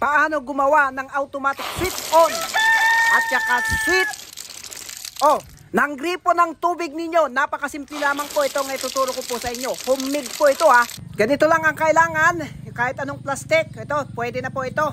paano gumawa ng automatic switch on at saka switch off ng gripo ng tubig ninyo. Napakasimple lamang po ito ng ituturo ko po sa inyo. Homemade po ito ha. Ganito lang ang kailangan. Kahit anong plastic, ito, pwede na po ito.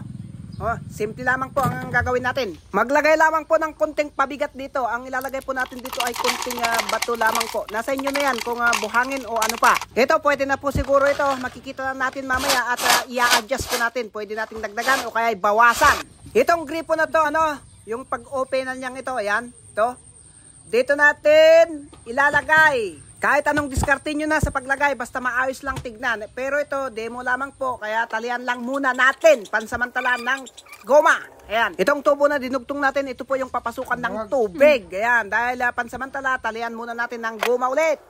Simple lamang po ang gagawin natin. Maglagay lamang po ng konting pabigat dito. Ang ilalagay po natin dito ay konting bato lamang po. Nasa inyo na yan kung buhangin o ano pa. Ito pwede na po siguro ito. Makikita na natin mamaya at i-adjust po natin. Pwede natin dagdagan o kaya bawasan. Itong gripo na to, yung pag-openan niyang ito, ayan, ito. Dito natin ilalagay. Kahit anong diskarte nyo na sa paglagay, basta maayos lang tignan. Pero ito, demo lamang po, kaya talian lang muna natin, pansamantala ng goma. Ayan, itong tubo na dinugtong natin, ito po yung papasukan ng tubig. Ayan, dahil pansamantala, talian muna natin ng goma ulit.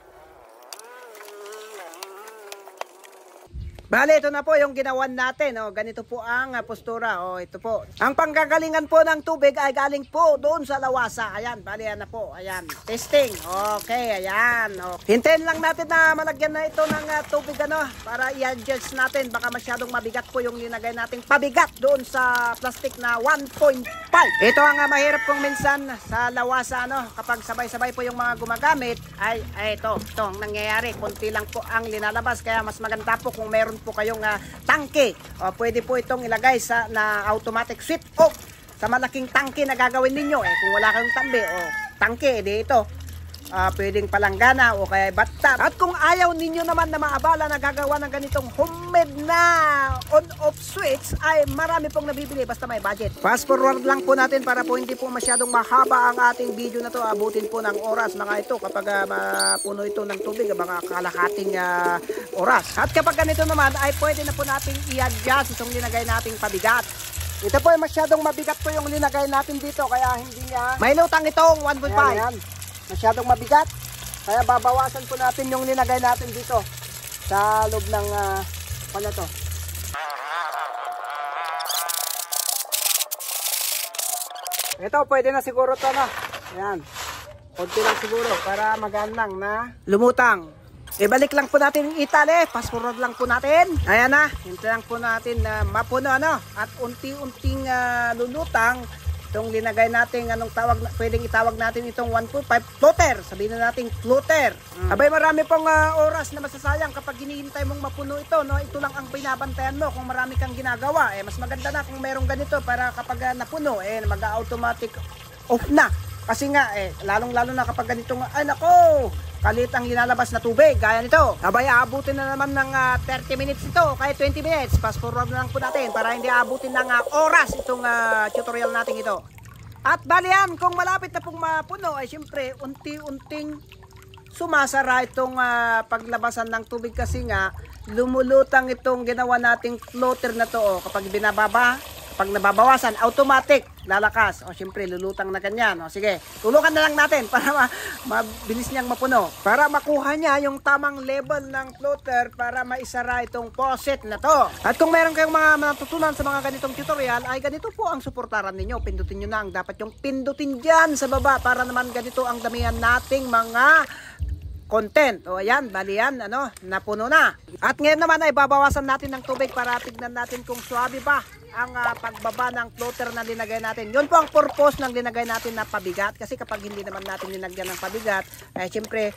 Bale, ito na po yung ginawan natin. Ganito po ang postura. Ito po. Ang panggagalingan po ng tubig ay galing po doon sa lawasa. Ayan, bale yan na po. Ayan, testing. Okay, ayan. Hintayin lang natin na malagyan na ito ng tubig para i-adjust natin. Baka masyadong mabigat po yung linagay nating pabigat doon sa plastic na 1.5. Ito ang mahirap kong minsan sa lawasa. Kapag sabay-sabay po yung mga gumagamit, ay ito ang nangyayari. Kunti lang po ang linalabas. Kaya mas maganda po kung meron po kayong tangke. Pwede po itong ilagay sa automatic switch off sa malaking tangke na gagawin ninyo. Kung wala kayong tangke, edi ito. Pwedeng palanggana o kaya bathtub. At kung ayaw ninyo naman na maabala na gagawa ng ganitong homemade na on-off switch, ay marami pong nabibili basta may budget. Fast forward lang po natin para po hindi po masyadong mahaba ang ating video na to. Abutin po ng oras mga ito kapag mapuno ito ng tubig, mga kalahating oras. At kapag ganito naman ay pwede na po natin i-adjust itong linagay nating pabigat. Ito po ay masyadong mabigat po yung linagay natin dito kaya hindi niya may lutang itong 1.5. Masyadong mabigat. Kaya babawasan po natin yung linagay natin dito sa loob ng to. Ito pwede na siguro to Ayan. Kunti lang siguro para magaan lang na lumutang. Ibalik lang po natin yung itali. Fast forward lang po natin. Ayan na. Hintay lang po natin na mapuno at unti-unting lulutang. Itong linagay natin, anong tawag, pwedeng itawag natin itong 1.5 floater. Sabihin na natin floater. Abay, marami pong oras na masasayang kapag hinihintay mong mapuno ito. Ito lang ang binabantayan mo kung marami kang ginagawa. Mas maganda na kung merong ganito para kapag napuno, mag-automatic off na. Kasi nga, lalong-lalo na kapag ganitong, ay nako, kalit ang linalabas na tubig, gaya nito. Abay, aabutin na naman ng 30 minutes ito, kaya 20 minutes. Fast forward na lang po natin para hindi aabutin ng oras itong tutorial natin ito. At balian, kung malapit na pong mapuno, ay siyempre, unti-unting sumasara itong paglabasan ng tubig kasi nga, lumulutang itong ginawa nating floater na to. Kapag binababa, pag nababawasan, automatic lalakas. Siyempre, lulutang na ganyan. Sige, tulukan na lang natin para mabilis niyang mapuno. Para makuha niya yung tamang level ng floater para maisara itong faucet na to. At kung meron kayong mga natutunan sa mga ganitong tutorial, ay ganito po ang suportaran ninyo. Pindutin nyo na ang dapat yung pindutin dyan sa baba para naman ganito ang damihan nating mga content. Ayan, bali yan, napuno na. At ngayon naman ay babawasan natin ng tubig para tignan natin kung swabe ba ang pagbaba ng floater na linagay natin. Yun po ang purpose ng linagay natin na pabigat. Kasi kapag hindi naman natin linagyan ng pabigat, siyempre,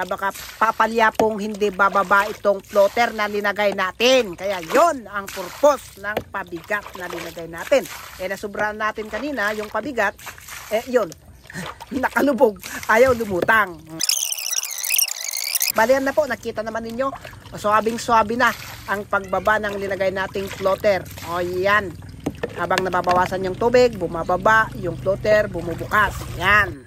baka papalya pong hindi bababa itong floater na linagay natin. Kaya yun ang purpose ng pabigat na linagay natin. Nasubrahan natin kanina yung pabigat, yun, nakalubog, ayaw lumutang. Balian na po, nakita naman ninyo, swabing-swabe na ang pagbaba ng linagay nating floater. Yan. Habang nababawasan yung tubig, bumababa, yung floater bumubukas. Yan.